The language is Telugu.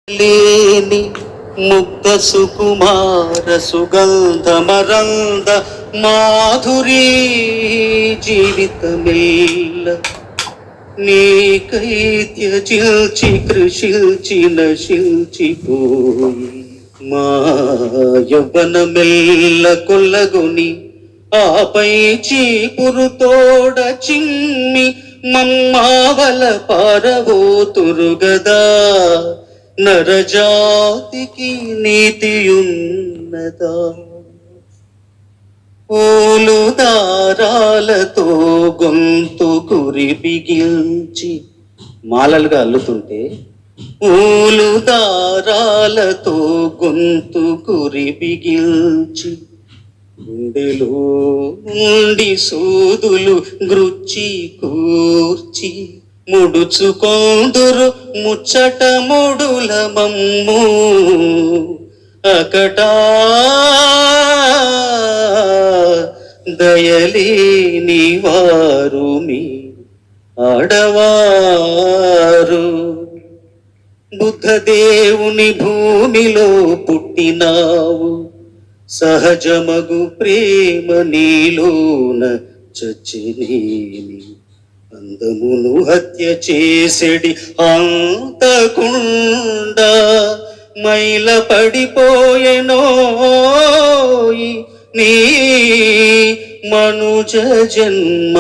లేని ముగ్ధ సుకుమార సుగంధమరంద మాధురీ జీవితమేల్ల నీకై త్యజిల్చి కృషిల్చి నశిల్చిపోయి మా యవ్వనమెల్ల కొల్లగొని ఆపై చీపురుతోడ చిమ్మి మమ్మావల పారబోతురుగదా నరజాతికి నీతియున్నదా ఓలు దారాలతో గొంతు గురి బిగించి మాలలుగా అల్లుతుంటే ఓలు దారాలతో గొంతు గురి బిగించి గుండెలో నుండి సూదులు గ్రుచ్చి కూర్చి ముడుచుకొందురు ముచ్చట ముడుల మమ్ము అకటా దయలేని వారు మీ ఆడవారు బుద్ధదేవుని భూమిలో పుట్టినావు సహజమగు ప్రేమ నీలోన చచ్చినేని అందమును హత్య చేసెడి అంతకుండా మైల పడిపోయెనోయి నీ మనుజ జన్మ